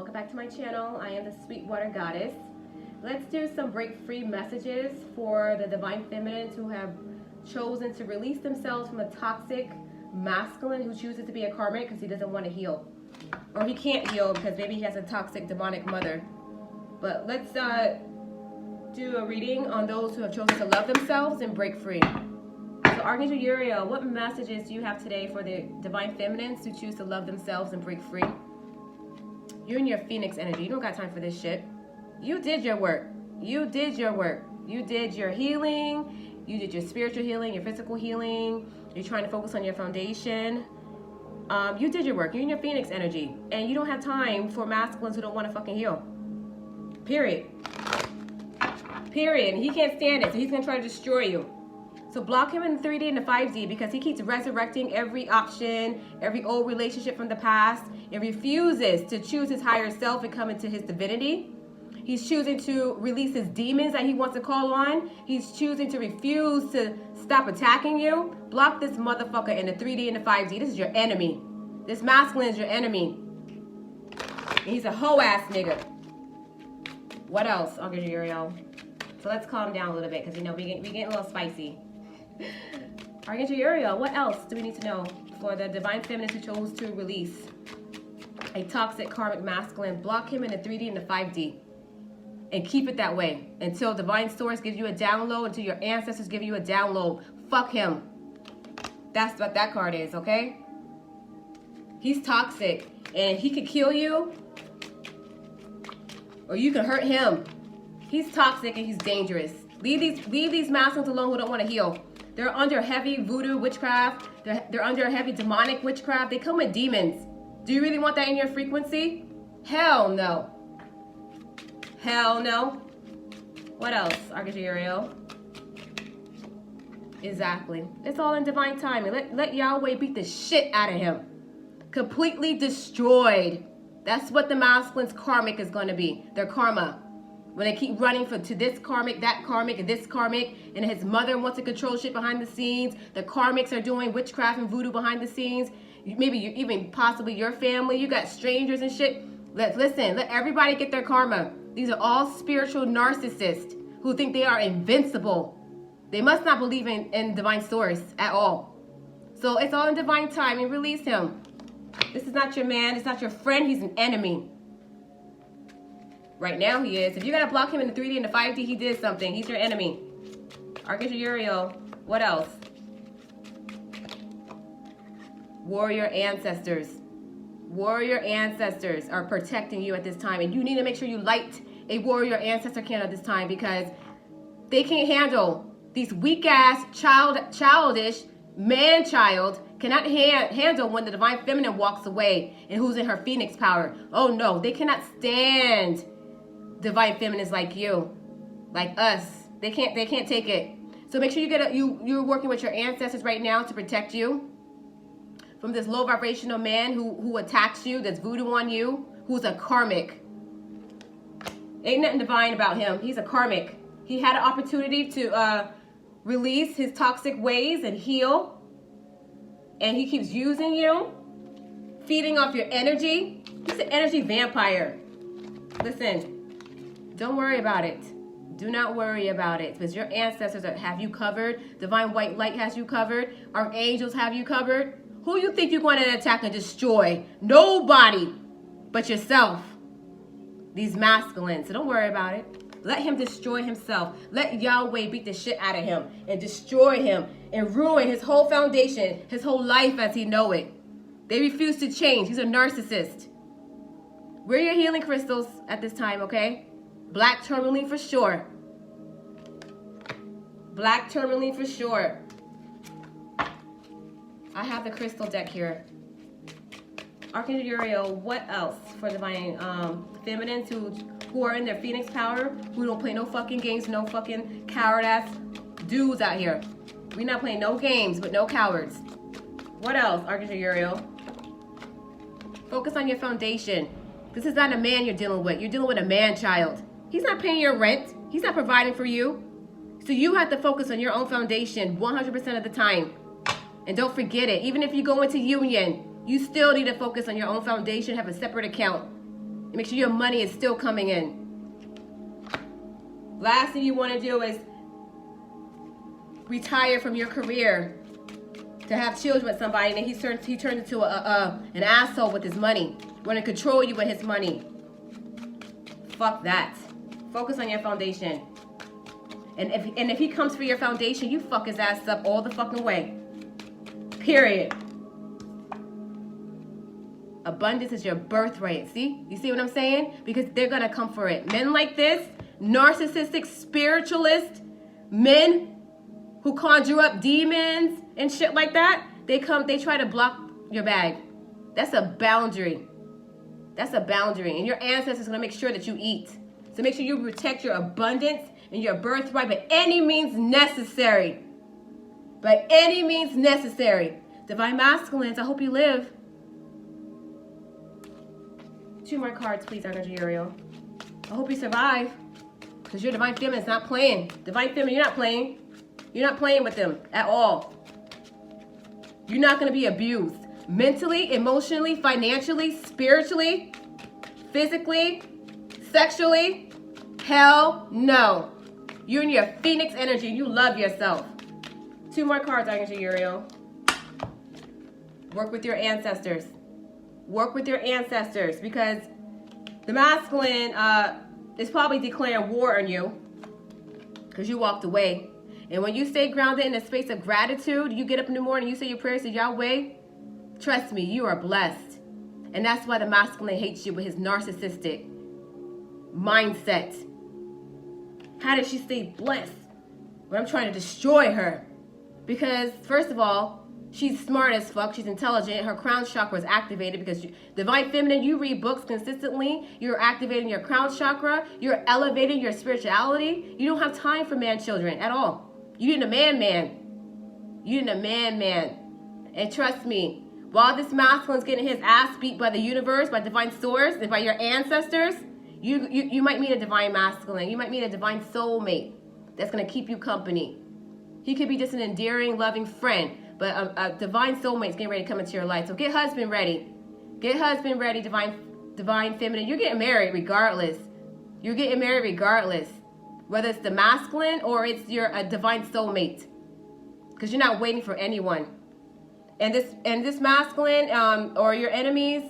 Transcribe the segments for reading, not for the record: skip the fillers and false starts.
welcome back to my channel. I am the Sweetwater Goddess. Let's do some break free messages for the divine feminines who have chosen to release themselves from a toxic masculine who chooses to be a karmic because he doesn't want to heal, or he can't heal because maybe he has a toxic demonic mother. But let's do a reading on those who have chosen to love themselves and break free. So Archangel Uriel, what messages do you have today for the divine feminines who choose to love themselves and break free? You're in your Phoenix energy. You don't got time for this shit. You did your work. You did your work. You did your healing. You did your spiritual healing, your physical healing. You're trying to focus on your foundation. You did your work. You're in your Phoenix energy. And you don't have time for masculines who don't want to fucking heal. Period. Period. And he can't stand it. So he's going to try to destroy you. So block him in the 3D and the 5D because he keeps resurrecting every option, every old relationship from the past, and refuses to choose his higher self and come into his divinity. He's choosing to release his demons that he wants to call on. He's choosing to refuse to stop attacking you. Block this motherfucker in the 3D and the 5D. This is your enemy. This masculine is your enemy. And he's a hoe ass nigga. What else, Archangel Uriel? So let's calm down a little bit because, you know, we getting a little spicy. Archangel Uriel, what else do we need to know for the divine feminines who chose to release a toxic karmic masculine? Block him in the 3D and the 5D. And keep it that way until divine source gives you a download, until your ancestors give you a download. Fuck him. That's what that card is, okay? He's toxic and he could kill you or you can hurt him. He's toxic and he's dangerous. Leave these masculines alone who don't want to heal. They're under heavy voodoo witchcraft. They're under heavy demonic witchcraft. They come with demons. Do you really want that in your frequency? Hell no. Hell no. What else, Archangel Uriel? Exactly. It's all in divine timing. Let Yahweh beat the shit out of him. Completely destroyed. That's what the masculine's karmic is going to be. Their karma. When they keep running to this karmic, that karmic, and this karmic, and his mother wants to control shit behind the scenes. The karmics are doing witchcraft and voodoo behind the scenes. Maybe even possibly your family. You got strangers and shit. Listen, let everybody get their karma. These are all spiritual narcissists who think they are invincible. They must not believe in divine source at all. So it's all in divine time and release him. This is not your man. It's not your friend. He's an enemy. Right now he is. If you gotta block him in the 3D and the 5D, he did something. He's your enemy. Archangel Uriel. What else? Warrior ancestors. Warrior ancestors are protecting you at this time. And you need to make sure you light a warrior ancestor candle at this time because they can't handle these weak ass, childish, man-child cannot handle when the divine feminine walks away and who's in her phoenix power. Oh no, they cannot stand divine feminines like you, like us. They can't take it. So make sure you're working with your ancestors right now to protect you from this low vibrational man who attacks you, that's voodoo on you, who's a karmic. Ain't nothing divine about him. He's a karmic. He had an opportunity to release his toxic ways and heal, and he keeps using you, feeding off your energy. He's an energy vampire. Listen. Don't worry about it. Do not worry about it because your ancestors have you covered. Divine white light has you covered. Archangels have you covered. Who you think you're going to attack and destroy? Nobody but yourself. These masculines. So don't worry about it. Let him destroy himself. Let Yahweh beat the shit out of him and destroy him and ruin his whole foundation, his whole life as he know it. They refuse to change. He's a narcissist. Wear your healing crystals at this time, okay? Black tourmaline for sure. Black tourmaline for sure. I have the crystal deck here. Archangel Uriel, what else for divine feminines who are in their phoenix power, who don't play no fucking games, no fucking coward ass dudes out here. We're not playing no games with no cowards. What else, Archangel Uriel? Focus on your foundation. This is not a man you're dealing with. You're dealing with a man-child. He's not paying your rent. He's not providing for you. So you have to focus on your own foundation 100% of the time. And don't forget it. Even if you go into union, you still need to focus on your own foundation, have a separate account. And make sure your money is still coming in. Last thing you want to do is retire from your career to have children with somebody, and then he turns into an asshole with his money. Want to control you with his money. Fuck that. Focus on your foundation. And if he comes for your foundation, you fuck his ass up all the fucking way. Period. Abundance is your birthright. See? You see what I'm saying? Because they're gonna come for it. Men like this, narcissistic, spiritualist men who conjure up demons and shit like that, they try to block your bag. That's a boundary. That's a boundary. And your ancestors are gonna make sure that you eat. So make sure you protect your abundance and your birthright by any means necessary. By any means necessary. Divine Masculines, I hope you live. 2 more cards, please, Archangel Uriel. I hope you survive. Because your Divine Feminine is not playing. Divine Feminine, you're not playing. You're not playing with them at all. You're not going to be abused. Mentally, emotionally, financially, spiritually, physically, sexually. Hell no. You're in your Phoenix energy. You love yourself. 2 more cards, Archangel Uriel. Work with your ancestors. Work with your ancestors, because the masculine is probably declaring war on you because you walked away. And when you stay grounded in a space of gratitude, you get up in the morning, you say your prayers to Yahweh, trust me, you are blessed. And that's why the masculine hates you with his narcissistic mindset. How does she stay blessed when I'm trying to destroy her? Because, first of all, she's smart as fuck. She's intelligent. Her crown chakra is activated because Divine Feminine, you read books consistently. You're activating your crown chakra. You're elevating your spirituality. You don't have time for man-children at all. You need a man-man. You need a man-man. And trust me, while this masculine's getting his ass beat by the universe, by divine source, and by your ancestors, you might meet a divine masculine. You might meet a divine soulmate that's going to keep you company. He could be just an endearing, loving friend. But a divine soulmate is getting ready to come into your life. So get husband ready. Get husband ready, divine feminine. You're getting married regardless. You're getting married regardless. Whether it's the masculine or it's a divine soulmate. Because you're not waiting for anyone. And this masculine or your enemies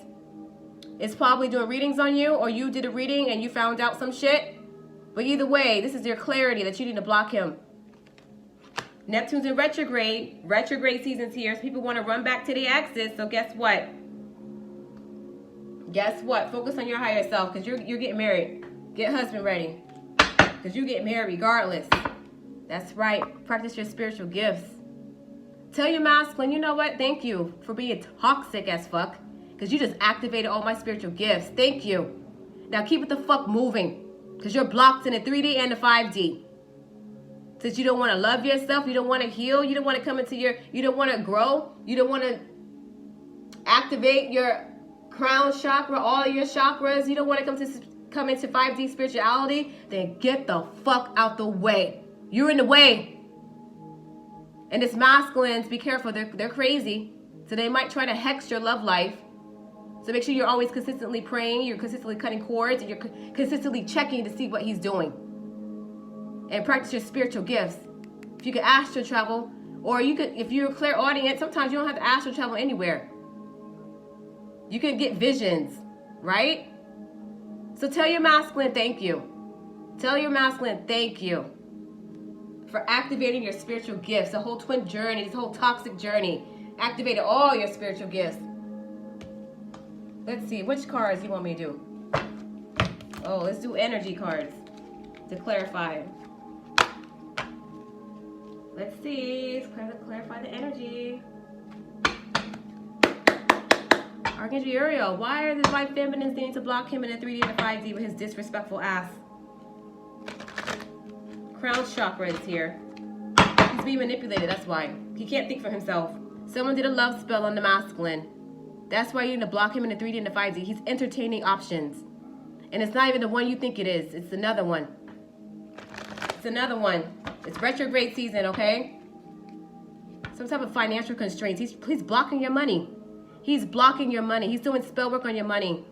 is probably doing readings on you, or you did a reading and you found out some shit. But either way, this is your clarity that you need to block him. Neptune's in retrograde. Retrograde season's here. So people want to run back to the axis. So guess what? Guess what? Focus on your higher self, because you're getting married. Get husband ready, because you get married regardless. That's right. Practice your spiritual gifts. Tell your masculine, you know what? Thank you for being toxic as fuck, because you just activated all my spiritual gifts. Thank you. Now keep it the fuck moving, because you're blocked in the 3D and the 5D. Since you don't want to love yourself, you don't want to heal, you don't want to come into you don't want to grow, you don't want to activate your crown chakra, all of your chakras, you don't want to come into 5D spirituality, then get the fuck out the way. You're in the way. And this masculines, be careful, they're crazy. So they might try to hex your love life. So make sure you're always consistently praying, you're consistently cutting cords, and you're consistently checking to see what he's doing. And practice your spiritual gifts. If you could astral travel, or you could, if you're a clairaudient, sometimes you don't have to astral travel anywhere. You can get visions, right? So tell your masculine thank you. Tell your masculine thank you for activating your spiritual gifts. The whole twin journey, this whole toxic journey, activated all your spiritual gifts. Let's see, which cards you want me to do? Oh, let's do energy cards to clarify. Let's see, let's clarify the energy. Archangel Uriel, why are the Divine Feminines needing to block him in the 3D and the 5D with his disrespectful ass? Crown chakra is here. He's being manipulated, that's why. He can't think for himself. Someone did a love spell on the masculine. That's why you need to block him in the 3D and the 5D. He's entertaining options. And it's not even the one you think it is. It's another one. It's another one. It's retrograde season, okay? Some type of financial constraints. He's blocking your money. He's blocking your money. He's doing spell work on your money.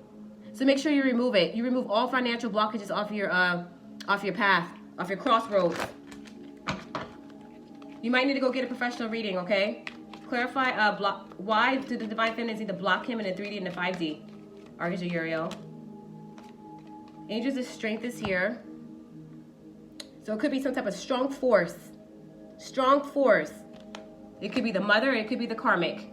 So make sure you remove it. You remove all financial blockages off your path, off your crossroads. You might need to go get a professional reading, okay? Clarify why do the divine feminines need to block him in the 3D and the 5D? Archangel Uriel. Angels of strength is here. So it could be some type of strong force. Strong force. It could be the mother, it could be the karmic.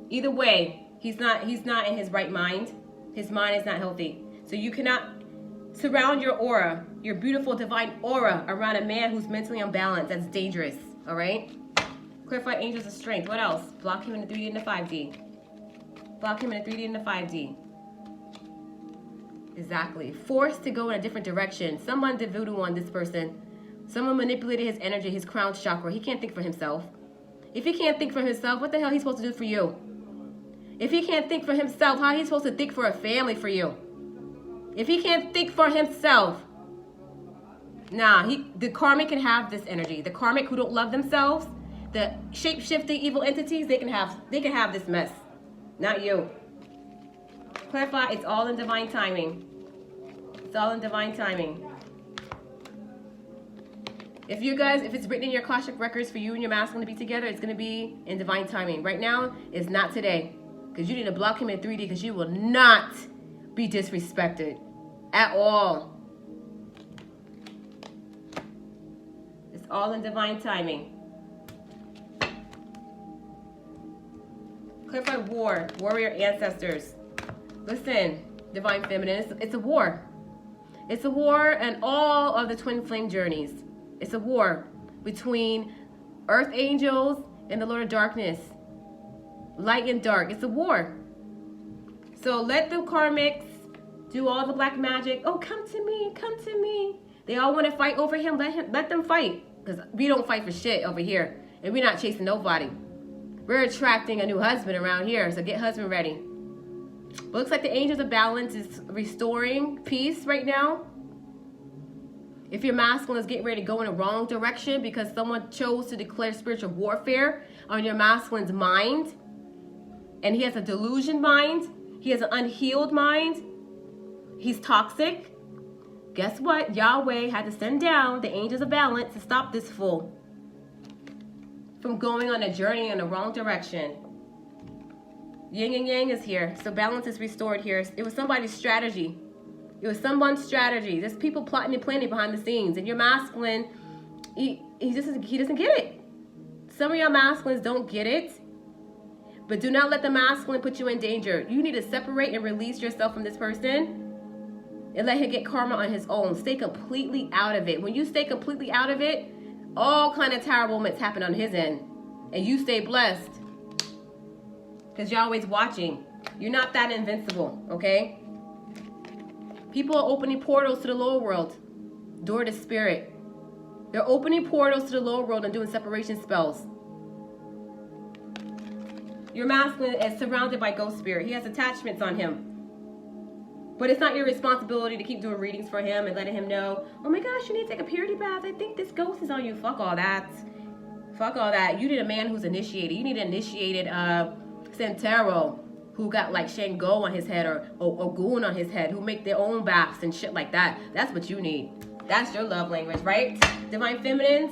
Either way, he's not in his right mind. His mind is not healthy. So you cannot surround your aura, your beautiful divine aura, around a man who's mentally unbalanced. That's dangerous. All right? Clarify angels of strength. What else? Block him in the 3D and the 5D. Block him in the 3D and the 5D. Exactly. Forced to go in a different direction. Someone did voodoo on this person. Someone manipulated his energy, his crown chakra. He can't think for himself. If he can't think for himself, what the hell is he supposed to do for you? If he can't think for himself, how is he supposed to think for a family for you? If he can't think for himself, nah, the karmic can have this energy. The karmic who don't love themselves, the shape-shifting evil entities, they can have this mess. Not you. Clarify, it's all in divine timing. It's all in divine timing. If it's written in your Akashic records for you and your masculine to be together, it's going to be in divine timing. Right now, it's not today. Because you need to block him in 3D because you will not be disrespected at all. It's all in divine timing. Clarify war, warrior ancestors. Listen, divine feminine, it's a war. It's a war and all of the twin flame journeys. It's a war between earth angels and the Lord of Darkness. Light and dark. It's a war. So let the karmics do all the black magic. Oh, come to me, come to me. They all want to fight over him. Let them fight. Because we don't fight for shit over here. And we're not chasing nobody. We're attracting a new husband around here. So get husband ready. But looks like the angels of balance is restoring peace right now. If your masculine is getting ready to go in the wrong direction because someone chose to declare spiritual warfare on your masculine's mind, and he has a delusion mind, he has an unhealed mind, he's toxic, guess what? Yahweh had to send down the angels of balance to stop this fool from going on a journey in the wrong direction. Yin and Yang is here, so balance is restored here. It was somebody's strategy. It was someone's strategy. There's people plotting and planning behind the scenes, and your masculine, he doesn't get it. Some of your masculines don't get it, but do not let the masculine put you in danger. You need to separate and release yourself from this person and let him get karma on his own. Stay completely out of it. When you stay completely out of it, all kind of terrible moments happen on his end, and you stay blessed because you're always watching. You're not that invincible, okay? People are opening portals to the lower world. Door to spirit. They're opening portals to the lower world and doing separation spells. Your masculine is surrounded by ghost spirit. He has attachments on him. But it's not your responsibility to keep doing readings for him and letting him know, oh my gosh, you need to take a purity bath. I think this ghost is on you. Fuck all that. Fuck all that. You need a man who's initiated. You need an initiated Santero who got like Shango on his head or Ogun on his head, who make their own baths and shit like that. That's what you need. That's your love language, right? Divine feminines,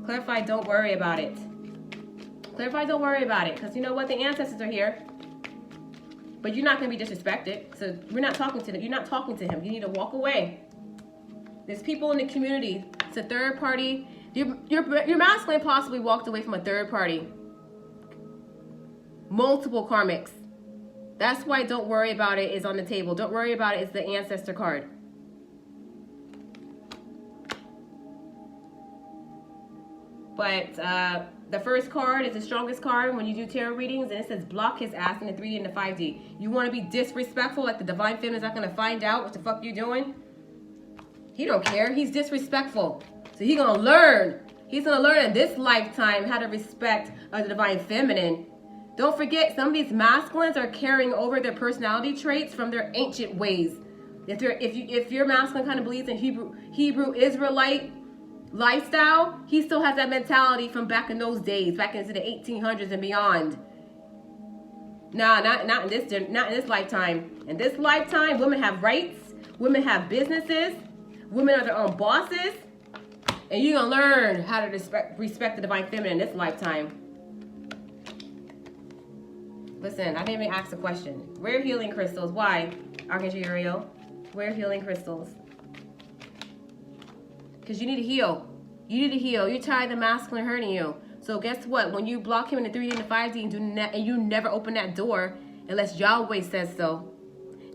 clarify, don't worry about it. Clarify, don't worry about it. Because you know what? The ancestors are here. But you're not going to be disrespected. So we're not talking to them. You're not talking to him. You need to walk away. There's people in the community. It's a third party. Your masculine possibly walked away from a third party. Multiple karmics. That's why don't worry about it is on the table. Don't worry about it is the ancestor card. But the first card is the strongest card when you do tarot readings, and it says block his ass in the 3D and the 5D. You want to be disrespectful, like the divine feminine is not going to find out what the fuck you doing? He don't care. He's disrespectful. So he's going to learn. He's going to learn in this lifetime how to respect the divine feminine. Don't forget, some of these masculines are carrying over their personality traits from their ancient ways. If your masculine kind of believes in Hebrew Israelite lifestyle, he still has that mentality from back in those days, back into the 1800s and beyond. Nah, not in this lifetime. In this lifetime, women have rights. Women have businesses. Women are their own bosses. And you're going to learn how to respect the divine feminine in this lifetime. Listen, I didn't even ask a question. Rare healing crystals. Why, Archangel Uriel? Rare healing crystals. Because you need to heal. You need to heal. You're tired of the masculine hurting you. So guess what? When you block him in the 3D and the 5D and you never open that door unless Yahweh says so.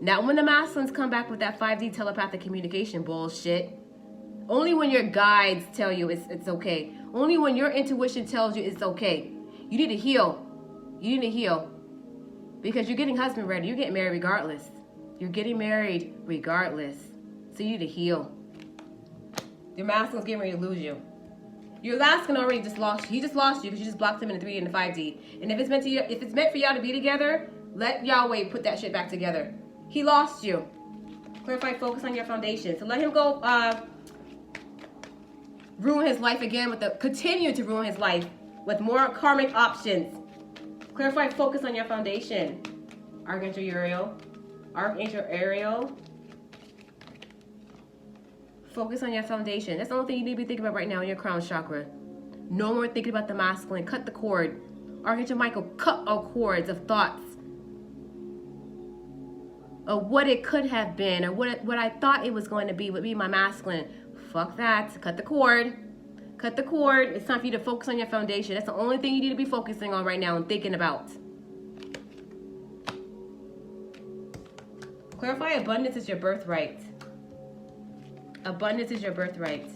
Not when the masculines come back with that 5D telepathic communication bullshit. Only when your guides tell you it's okay. Only when your intuition tells you it's okay. You need to heal. You need to heal. Because you're getting husband ready. You're getting married regardless. You're getting married regardless. So you need to heal. Your masculine's getting ready to lose you. Your masculine already just lost you. He just lost you because you just blocked him in the 3D and the 5D. And if it's meant for y'all to be together, let Yahweh put that shit back together. He lost you. Clarify, focus on your foundation. So let him go ruin his life again continue to ruin his life with more karmic options. Clarify, focus on your foundation. Archangel Uriel. Archangel Ariel. Focus on your foundation. That's the only thing you need to be thinking about right now in your crown chakra. No more thinking about the masculine. Cut the cord. Archangel Michael, cut all cords of thoughts of what it could have been or what I thought it was going to be would be my masculine. Fuck that. Cut the cord. Cut the cord. It's time for you to focus on your foundation. That's the only thing you need to be focusing on right now and thinking about. Clarify, abundance is your birthright. Abundance is your birthright.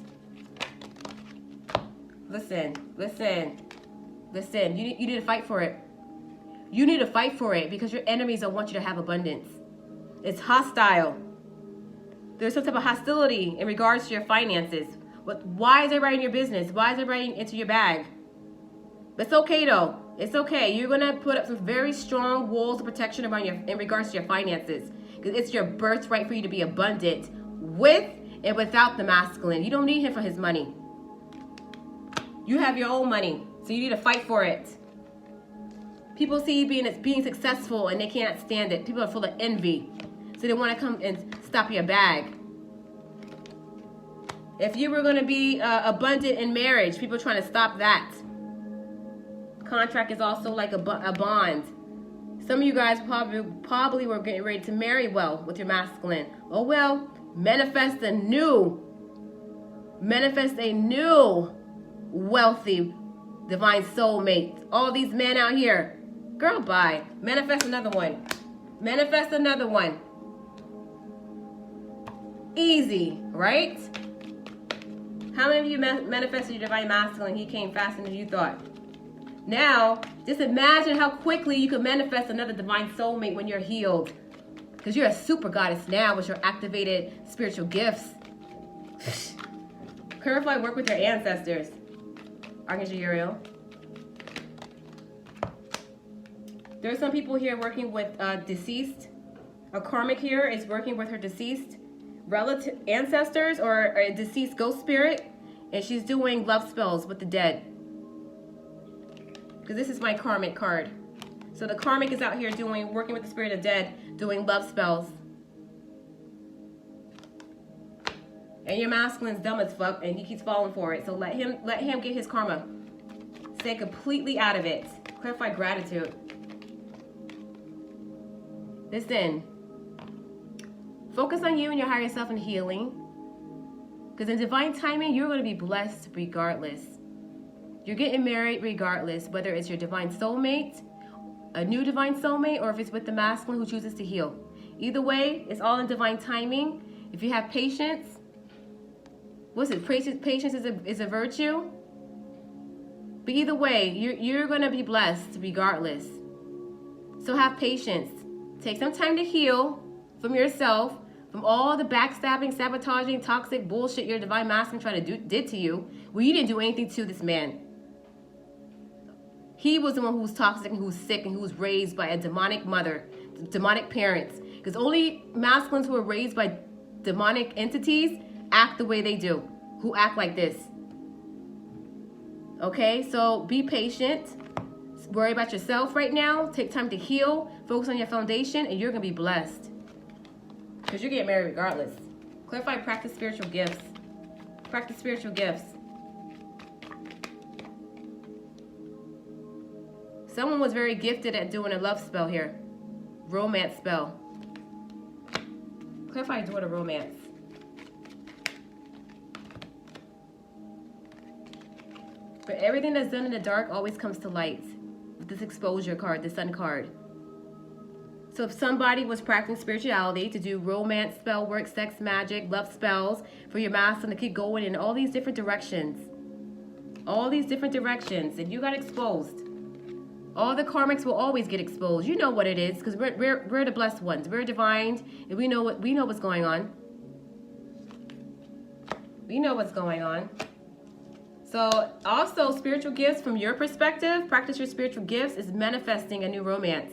Listen. You need to fight for it. You need to fight for it because your enemies don't want you to have abundance. It's hostile. There's some type of hostility in regards to your finances. Why is everybody in your business? Why is everybody into your bag? It's okay though. It's okay. You're gonna put up some very strong walls of protection in regards to your finances. Because it's your birthright for you to be abundant with and without the masculine. You don't need him for his money. You have your own money, so you need to fight for it. People see you being successful and they can't stand it. People are full of envy, so they want to come and stop your bag. If you were going to be abundant in marriage, people are trying to stop that. Contract is also like a bond. Some of you guys probably were getting ready to marry well with your masculine. Oh well, manifest a new wealthy divine soulmate. All these men out here, girl, bye. Manifest another one. Manifest another one. Easy, right? How many of you manifested your divine masculine? He came faster than you thought. Now, just imagine how quickly you can manifest another divine soulmate when you're healed. Because you're a super goddess now with your activated spiritual gifts. Clarify, work with your ancestors. Archangel Uriel. There's some people here working with deceased. A karmic here is working with her deceased relative ancestors or a deceased ghost spirit. And she's doing love spells with the dead. Because this is my karmic card. So the karmic is out here working with the spirit of dead, doing love spells. And your masculine's dumb as fuck and he keeps falling for it. So let him get his karma. Stay completely out of it. Clarify gratitude. Listen. Focus on you and your higher self and healing. Because in divine timing, you're going to be blessed regardless. You're getting married regardless, whether it's your divine soulmate, a new divine soulmate, or if it's with the masculine who chooses to heal. Either way, it's all in divine timing. If you have patience, what's it? Patience is a virtue. But either way, you're going to be blessed regardless. So have patience. Take some time to heal from yourself, from all the backstabbing, sabotaging, toxic bullshit your divine masculine did to you. Well, you didn't do anything to this man. He was the one who was toxic and who was sick and who was raised by a demonic mother, demonic parents. Because only masculines who are raised by demonic entities act the way they do, who act like this. Okay, so be patient. worry about yourself right now. Take time to heal. Focus on your foundation, and you're going to be blessed. Because you're getting married regardless. Clarify, practice spiritual gifts. Practice spiritual gifts. Someone was very gifted at doing a love spell here. Romance spell. Clarify, doing a romance. But everything that's done in the dark always comes to light. With this exposure card, the sun card. So if somebody was practicing spirituality to do romance spell work, sex magic, love spells for your masculine to keep going in all these different directions. All these different directions. And you got exposed. All the karmics will always get exposed. You know what it is, because we're the blessed ones. We're divine, and we know what's going on. We know what's going on. So also spiritual gifts from your perspective, practice your spiritual gifts is manifesting a new romance.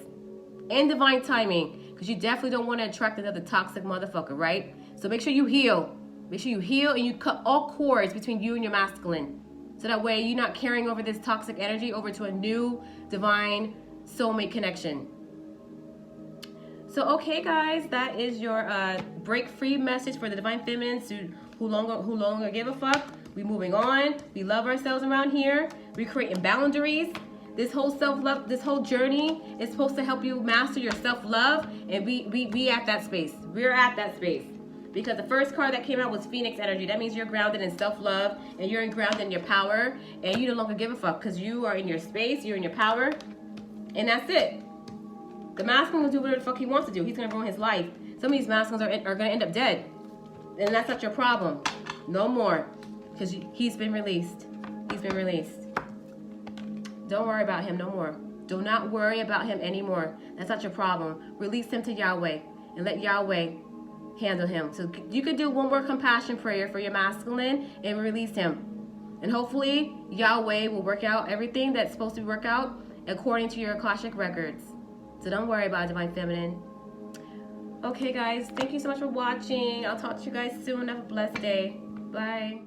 And divine timing, because you definitely don't want to attract another toxic motherfucker, right? So make sure you heal. Make sure you heal and you cut all cords between you and your masculine. So that way you're not carrying over this toxic energy over to a new divine soulmate connection. So okay guys, that is your break free message for the divine feminines who longer give a fuck. We moving on. We love ourselves around here. We're creating boundaries. This whole self-love, this whole journey is supposed to help you master your self-love, and we at that space. We're at that space. Because the first card that came out was Phoenix energy. That means you're grounded in self-love, and you're grounded in your power, and you no longer give a fuck because you are in your space, you're in your power, and that's it. The masculine will do whatever the fuck he wants to do. He's gonna ruin his life. Some of these masculines are gonna end up dead, and that's not your problem. No more, because he's been released. He's been released. Don't worry about him no more. Do not worry about him anymore. That's not your problem. Release him to Yahweh and let Yahweh handle him. So you could do one more compassion prayer for your masculine and release him. And hopefully Yahweh will work out everything that's supposed to work out according to your Akashic records. So don't worry about divine feminine. Okay guys, thank you so much for watching. I'll talk to you guys soon. Have a blessed day. Bye.